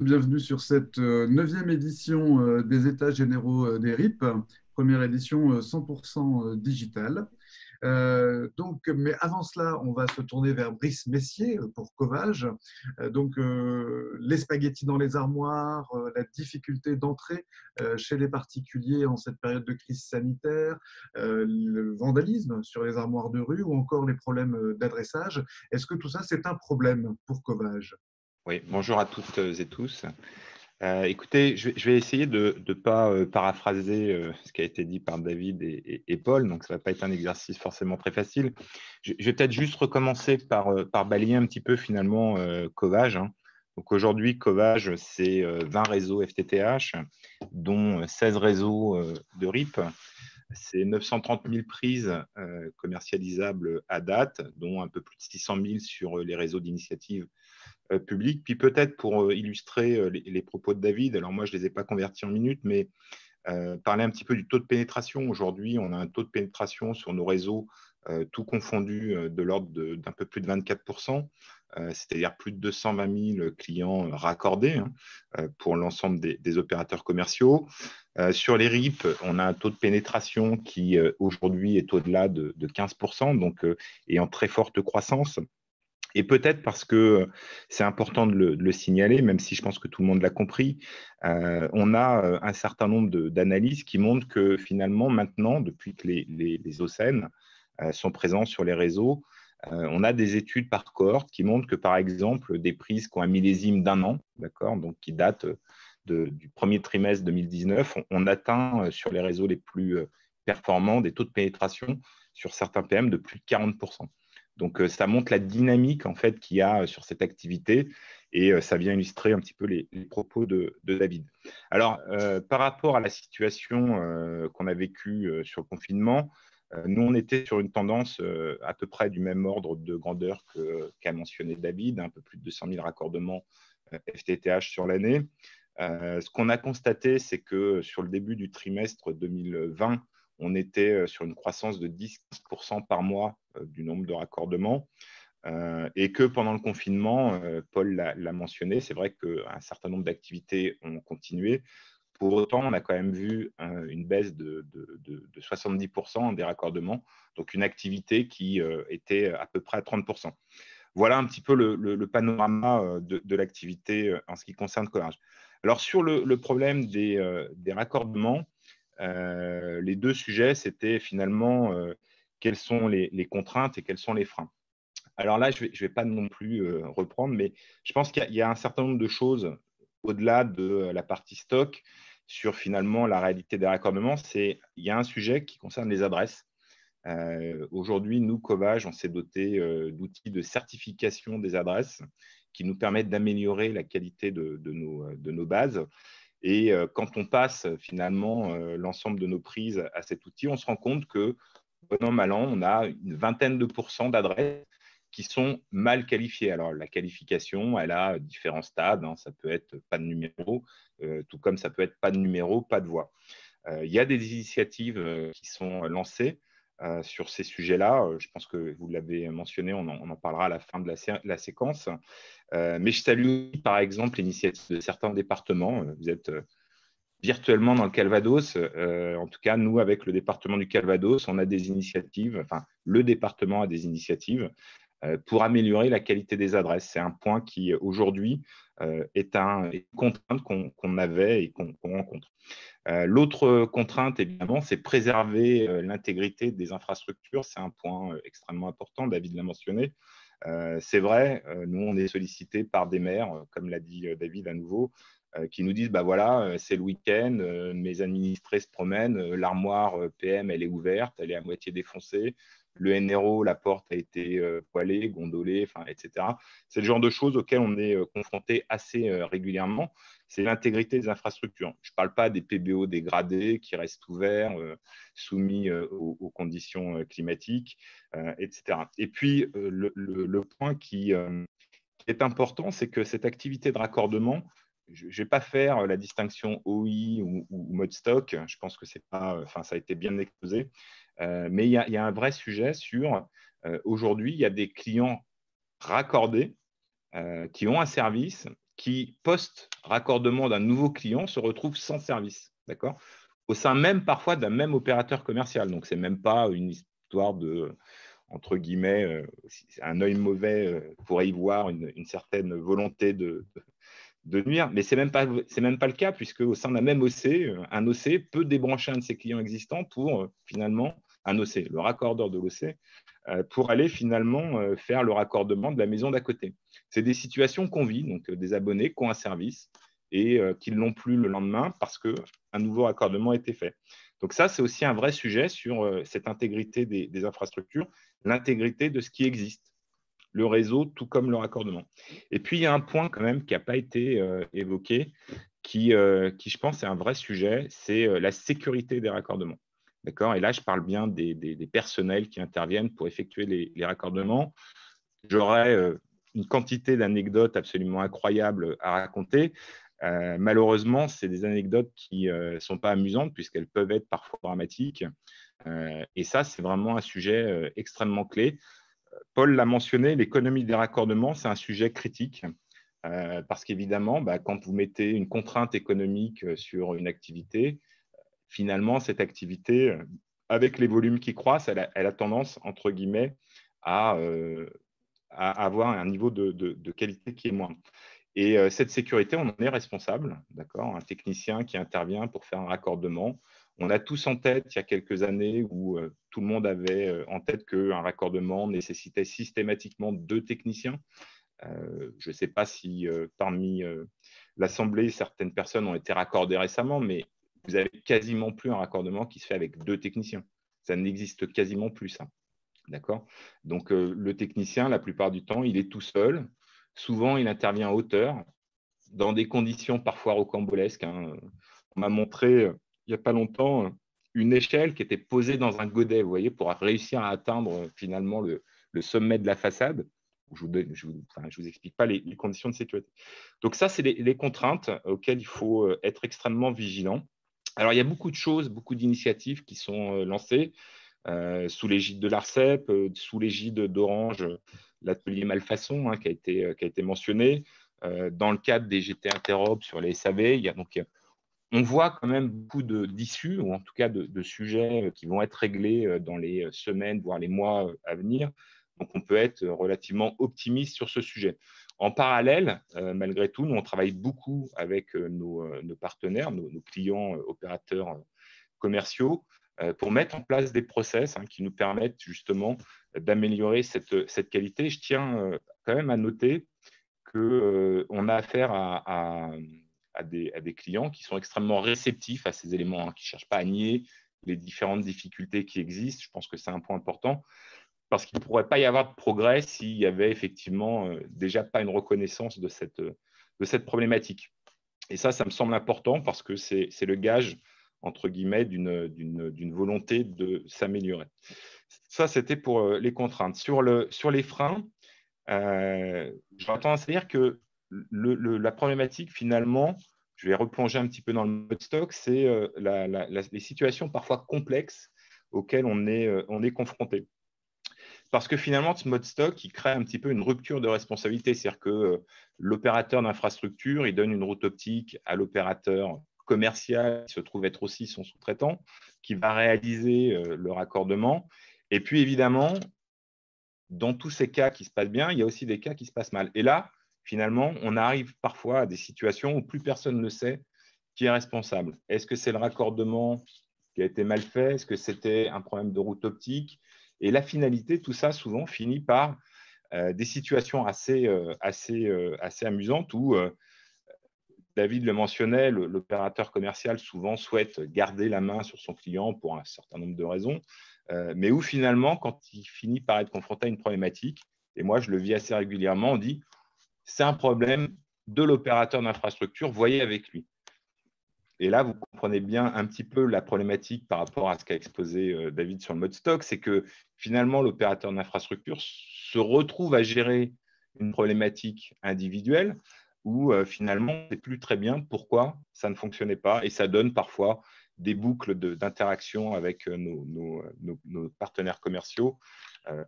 Bienvenue sur cette neuvième édition des États généraux des RIP, première édition 100% digitale. Mais avant cela, on va se tourner vers Brice Messier pour Covage. Les spaghettis dans les armoires, la difficulté d'entrer chez les particuliers en cette période de crise sanitaire, le vandalisme sur les armoires de rue ou encore les problèmes d'adressage. Est-ce que tout ça, c'est un problème pour Covage? Oui, bonjour à toutes et tous. Écoutez, je vais essayer de ne pas paraphraser ce qui a été dit par David et Paul, donc ça ne va pas être un exercice forcément très facile. Je vais peut-être juste recommencer par balayer un petit peu finalement Covage, hein. Donc aujourd'hui, Covage, c'est 20 réseaux FTTH, dont 16 réseaux de RIP. C'est 930 000 prises commercialisables à date, dont un peu plus de 600 000 sur les réseaux d'initiative public. Puis peut-être pour illustrer les propos de David, alors moi je ne les ai pas convertis en minutes, mais parler un petit peu du taux de pénétration. Aujourd'hui, on a un taux de pénétration sur nos réseaux, tout confondu, de l'ordre d'un peu plus de 24%, c'est-à-dire plus de 220 000 clients raccordés, hein, pour l'ensemble des opérateurs commerciaux. Sur les RIP, on a un taux de pénétration qui aujourd'hui est au-delà de 15%, donc et en très forte croissance. Et peut-être parce que c'est important de le signaler, même si je pense que tout le monde l'a compris, on a un certain nombre d'analyses qui montrent que finalement, maintenant, depuis que les OSN sont présents sur les réseaux, on a des études par cohorte qui montrent que, par exemple, des prises qui ont un millésime d'un an, d'accord, donc qui datent du premier trimestre 2019, on atteint sur les réseaux les plus performants des taux de pénétration sur certains PM de plus de 40%. Donc, ça montre la dynamique en fait qu'il y a sur cette activité et ça vient illustrer un petit peu les propos de David. Alors, par rapport à la situation qu'on a vécue sur le confinement, nous, on était sur une tendance à peu près du même ordre de grandeur qu'a mentionné David, un peu plus de 200 000 raccordements FTTH sur l'année. Ce qu'on a constaté, c'est que sur le début du trimestre 2020, on était sur une croissance de 10% par mois du nombre de raccordements et que pendant le confinement, Paul l'a mentionné, c'est vrai qu'un certain nombre d'activités ont continué. Pour autant, on a quand même vu une baisse de 70% des raccordements, donc une activité qui était à peu près à 30%. Voilà un petit peu le panorama de l'activité en ce qui concerne Covage. Alors, sur le problème des raccordements, les deux sujets, c'était finalement quelles sont les contraintes et quels sont les freins. Alors là, je vais pas non plus reprendre, mais je pense qu'il y a un certain nombre de choses au-delà de la partie stock sur finalement la réalité des raccordements. Il y a un sujet qui concerne les adresses. Aujourd'hui, nous, Covage, on s'est doté d'outils de certification des adresses qui nous permettent d'améliorer la qualité de nos bases. Et quand on passe finalement l'ensemble de nos prises à cet outil, on se rend compte que, bon an, mal an, on a une vingtaine de pourcents d'adresses qui sont mal qualifiées. Alors, la qualification, elle a différents stades, hein. Ça peut être pas de numéro, tout comme ça peut être pas de numéro, pas de voix. Il y a des initiatives qui sont lancées sur ces sujets-là. Je pense que vous l'avez mentionné, on en parlera à la fin de la séquence. Mais je salue, par exemple, l'initiative de certains départements. Vous êtes virtuellement dans le Calvados. En tout cas, nous, avec le département du Calvados, on a des initiatives, enfin, le département a des initiatives pour améliorer la qualité des adresses. C'est un point qui, aujourd'hui, est une contrainte qu'on avait et qu'on rencontre. L'autre contrainte, évidemment, c'est préserver l'intégrité des infrastructures. C'est un point extrêmement important, David l'a mentionné. C'est vrai, nous, on est sollicité par des maires, comme l'a dit David à nouveau, qui nous disent, bah voilà, c'est le week-end, mes administrés se promènent, l'armoire PM, elle est ouverte, elle est à moitié défoncée, le NRO, la porte a été poêlée, gondolée, etc. C'est le genre de choses auxquelles on est confronté assez régulièrement. C'est l'intégrité des infrastructures. Je ne parle pas des PBO dégradés qui restent ouverts, soumis aux conditions climatiques, etc. Et puis, le point qui est important, c'est que cette activité de raccordement, je ne vais pas faire la distinction OI ou mode stock. Je pense que c'est pas, ça a été bien exposé. Mais il y a un vrai sujet sur aujourd'hui, il y a des clients raccordés qui ont un service qui, post-raccordement d'un nouveau client, se retrouvent sans service, d'accord? Au sein même parfois d'un même opérateur commercial. Donc, ce n'est même pas une histoire de, entre guillemets, un œil mauvais pourrait y voir une certaine volonté de nuire, mais ce n'est même pas le cas, puisque au sein d'un même OC, un OC peut débrancher un de ses clients existants pour finalement, un OC, le raccordeur de l'OC, pour aller finalement faire le raccordement de la maison d'à côté. C'est des situations qu'on vit, donc des abonnés qui ont un service et qui ne l'ont plus le lendemain parce qu'un nouveau raccordement a été fait. Donc ça, c'est aussi un vrai sujet sur cette intégrité des infrastructures, l'intégrité de ce qui existe, le réseau, tout comme le raccordement. Et puis, il y a un point quand même qui n'a pas été évoqué, qui, je pense, est un vrai sujet, c'est la sécurité des raccordements. D'accord? Et là, je parle bien des personnels qui interviennent pour effectuer les raccordements. J'aurais une quantité d'anecdotes absolument incroyables à raconter. Malheureusement, c'est des anecdotes qui ne sont pas amusantes puisqu'elles peuvent être parfois dramatiques. Et ça, c'est vraiment un sujet extrêmement clé. Paul l'a mentionné, l'économie des raccordements, c'est un sujet critique. Parce qu'évidemment, quand vous mettez une contrainte économique sur une activité, finalement, cette activité, avec les volumes qui croissent, elle a tendance, entre guillemets, à avoir un niveau de qualité qui est moindre. Et cette sécurité, on en est responsable, d'accord? Un technicien qui intervient pour faire un raccordement. On a tous en tête, il y a quelques années, où tout le monde avait en tête qu'un raccordement nécessitait systématiquement 2 techniciens. Je ne sais pas si parmi l'Assemblée, certaines personnes ont été raccordées récemment, mais vous n'avez quasiment plus un raccordement qui se fait avec 2 techniciens. Ça n'existe quasiment plus, ça. D'accord? Donc, le technicien, la plupart du temps, il est tout seul. Souvent, il intervient en hauteur, dans des conditions parfois rocambolesques. On m'a montré, il n'y a pas longtemps, une échelle qui était posée dans un godet, vous voyez, pour réussir à atteindre finalement le sommet de la façade. Je ne vous explique pas les conditions de sécurité. Donc ça, c'est les contraintes auxquelles il faut être extrêmement vigilant. Alors, il y a beaucoup de choses, beaucoup d'initiatives qui sont lancées sous l'égide de l'ARCEP, sous l'égide d'Orange, l'atelier Malfaçon qui a été mentionné. Dans le cadre des GT Interop sur les SAV, on voit quand même beaucoup d'issues, ou en tout cas de sujets qui vont être réglés dans les semaines, voire les mois à venir. Donc, on peut être relativement optimiste sur ce sujet. En parallèle, malgré tout, nous, on travaille beaucoup avec nos partenaires, nos clients opérateurs commerciaux, pour mettre en place des process qui nous permettent justement d'améliorer cette qualité. Je tiens quand même à noter qu'on a affaire à des clients qui sont extrêmement réceptifs à ces éléments, qui ne cherchent pas à nier les différentes difficultés qui existent. Je pense que c'est un point important parce qu'il ne pourrait pas y avoir de progrès s'il n'y avait effectivement déjà pas une reconnaissance de cette problématique. Et ça me semble important parce que c'est le gage, entre guillemets, d'une volonté de s'améliorer. Ça, c'était pour les contraintes. Sur les freins, j'aurais tendance à dire que la problématique, finalement, je vais replonger un petit peu dans le mode stock, c'est les situations parfois complexes auxquelles on est confronté. Parce que finalement, ce mode stock, il crée un petit peu une rupture de responsabilité. C'est-à-dire que l'opérateur d'infrastructure, il donne une route optique à l'opérateur commercial, qui se trouve être aussi son sous-traitant, qui va réaliser le raccordement. Et puis, évidemment, dans tous ces cas qui se passent bien, il y a aussi des cas qui se passent mal. Et là, finalement, on arrive parfois à des situations où plus personne ne sait qui est responsable. Est-ce que c'est le raccordement qui a été mal fait? Est-ce que c'était un problème de route optique? Et la finalité, tout ça, souvent, finit par des situations assez amusantes où, David le mentionnait, l'opérateur commercial souvent souhaite garder la main sur son client pour un certain nombre de raisons, mais où finalement, quand il finit par être confronté à une problématique, et moi je le vis assez régulièrement, on dit c'est un problème de l'opérateur d'infrastructure, voyez avec lui. Et là, vous comprenez bien un petit peu la problématique par rapport à ce qu'a exposé David sur le mode stock, c'est que finalement, l'opérateur d'infrastructure se retrouve à gérer une problématique individuelle où finalement, on ne sait plus très bien pourquoi ça ne fonctionnait pas et ça donne parfois des boucles d'interaction avec nos partenaires commerciaux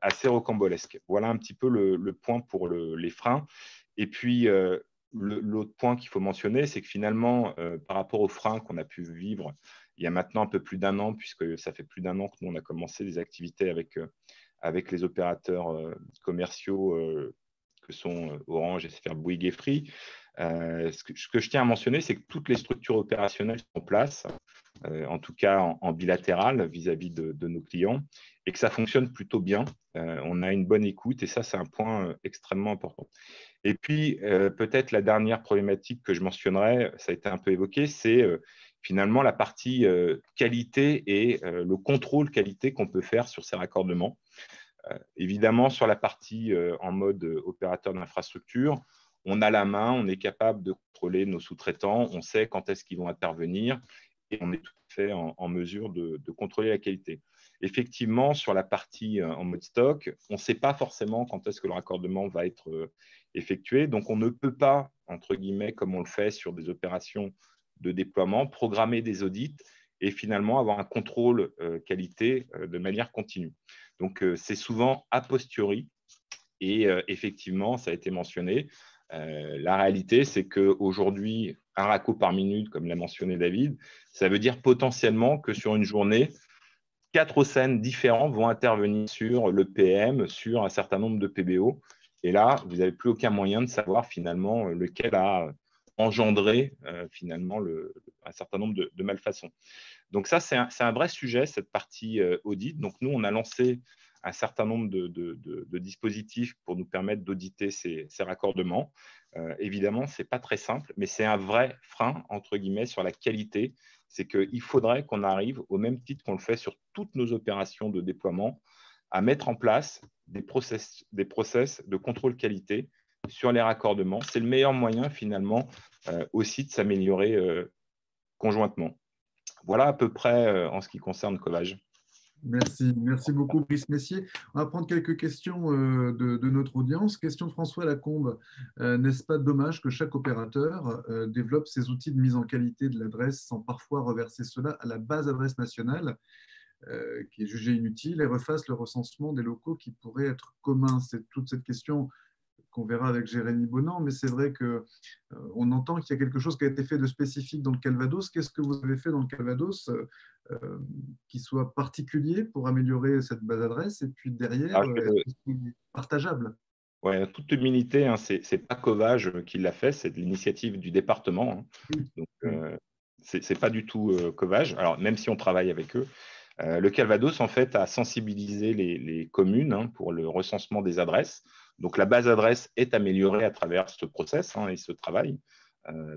assez rocambolesques. Voilà un petit peu le point pour les freins. Et puis, l'autre point qu'il faut mentionner, c'est que finalement, par rapport aux freins qu'on a pu vivre il y a maintenant un peu plus d'un an, puisque ça fait plus d'un an que nous, on a commencé des activités avec les opérateurs commerciaux que sont Orange, SFR, Bouygues et Free. Ce que je tiens à mentionner, c'est que toutes les structures opérationnelles sont en place, en tout cas en bilatéral vis-à-vis de nos clients, et que ça fonctionne plutôt bien. On a une bonne écoute et ça, c'est un point extrêmement important. Et puis, peut-être la dernière problématique que je mentionnerai, ça a été un peu évoqué, c'est finalement la partie qualité et le contrôle qualité qu'on peut faire sur ces raccordements. Évidemment, sur la partie en mode opérateur d'infrastructure, on a la main, on est capable de contrôler nos sous-traitants, on sait quand est-ce qu'ils vont intervenir et on est tout à fait en mesure de contrôler la qualité. Effectivement, sur la partie en mode stock, on ne sait pas forcément quand est-ce que le raccordement va être effectué. Donc, on ne peut pas, entre guillemets, comme on le fait sur des opérations de déploiement, programmer des audits et finalement avoir un contrôle qualité de manière continue. Donc, c'est souvent a posteriori et effectivement, ça a été mentionné. La réalité, c'est qu'aujourd'hui, un racco par minute, comme l'a mentionné David, ça veut dire potentiellement que sur une journée, 4 OCEN différents vont intervenir sur le PM, sur un certain nombre de PBO. Et là, vous n'avez plus aucun moyen de savoir finalement lequel a engendré finalement un certain nombre de malfaçons. Donc ça, c'est un vrai sujet, cette partie audit. Donc nous, on a lancé un certain nombre de dispositifs pour nous permettre d'auditer ces raccordements. Évidemment, ce n'est pas très simple, mais c'est un vrai frein, entre guillemets, sur la qualité. C'est qu'il faudrait qu'on arrive, au même titre qu'on le fait sur toutes nos opérations de déploiement, à mettre en place des process de contrôle qualité sur les raccordements. C'est le meilleur moyen, finalement, aussi de s'améliorer conjointement. Voilà à peu près en ce qui concerne Covage. Merci beaucoup, Brice Messier. On va prendre quelques questions de notre audience. Question de François Lacombe. N'est-ce pas dommage que chaque opérateur développe ses outils de mise en qualité de l'adresse sans parfois reverser cela à la base adresse nationale qui est jugée inutile et refasse le recensement des locaux qui pourraient être communs? C'est toute cette question qu'on verra avec Jérémy Bonan, mais c'est vrai qu'on entend qu'il y a quelque chose qui a été fait de spécifique dans le Calvados. Qu'est-ce que vous avez fait dans le Calvados qui soit particulier pour améliorer cette base adresse? Et puis derrière, est-ce que c'est partageable? Ouais, toute humilité, hein, ce n'est pas Covage qui l'a fait, c'est de l'initiative du département. Hein. Oui, Donc, oui. ce n'est pas du tout Covage, alors même si on travaille avec eux. Le Calvados, en fait, a sensibilisé les communes hein, pour le recensement des adresses. Donc, la base adresse est améliorée à travers ce process hein, et ce travail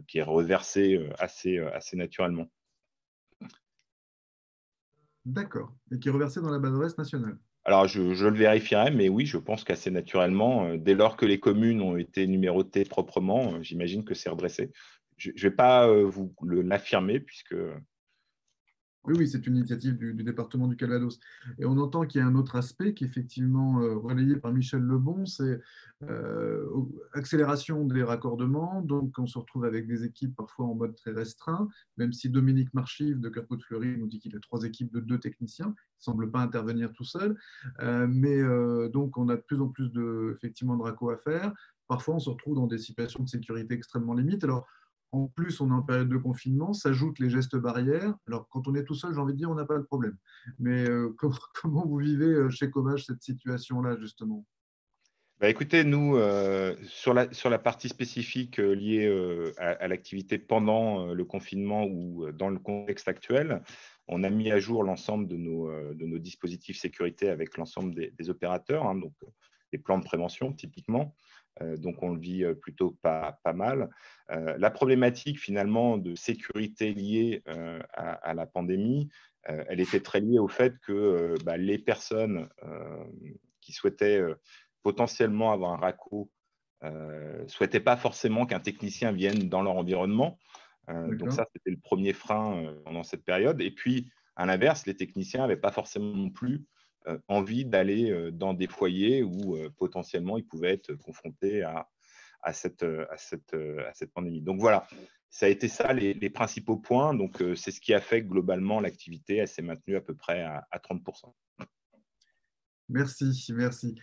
qui est reversé assez naturellement. D'accord. Et qui est reversé dans la base adresse nationale. Alors, je le vérifierai, mais oui, je pense qu'assez naturellement, dès lors que les communes ont été numérotées proprement, j'imagine que c'est redressé. Je ne vais pas vous l'affirmer puisque… Oui, oui, c'est une initiative du département du Calvados. Et on entend qu'il y a un autre aspect qui est effectivement relayé par Michel Lebon, c'est accélération des raccordements. Donc, on se retrouve avec des équipes parfois en mode très restreint, même si Dominique Marchive de Carrefour de Fleury nous dit qu'il a 3 équipes de 2 techniciens. Il ne semble pas intervenir tout seul. Donc, on a de plus en plus effectivement, de raccords à faire. Parfois, on se retrouve dans des situations de sécurité extrêmement limites. Alors, en plus, on est en période de confinement, s'ajoutent les gestes barrières. Alors, quand on est tout seul, j'ai envie de dire, on n'a pas le problème. Mais comment vous vivez chez Covage cette situation-là, justement? Bah, écoutez, nous, sur la partie spécifique liée à l'activité pendant le confinement ou dans le contexte actuel, on a mis à jour l'ensemble de nos dispositifs sécurité avec l'ensemble des opérateurs, hein, donc les plans de prévention typiquement. Donc, on le vit plutôt pas mal. La problématique finalement de sécurité liée à la pandémie, elle était très liée au fait que les personnes qui souhaitaient potentiellement avoir un racco ne souhaitaient pas forcément qu'un technicien vienne dans leur environnement. Donc D'accord. ça, c'était le premier frein pendant cette période. Et puis, à l'inverse, les techniciens n'avaient pas forcément non plus envie d'aller dans des foyers où potentiellement ils pouvaient être confrontés à cette pandémie. Donc voilà, ça a été ça les principaux points. Donc c'est ce qui a fait que globalement l'activité s'est maintenue à peu près à 30%. Merci, merci.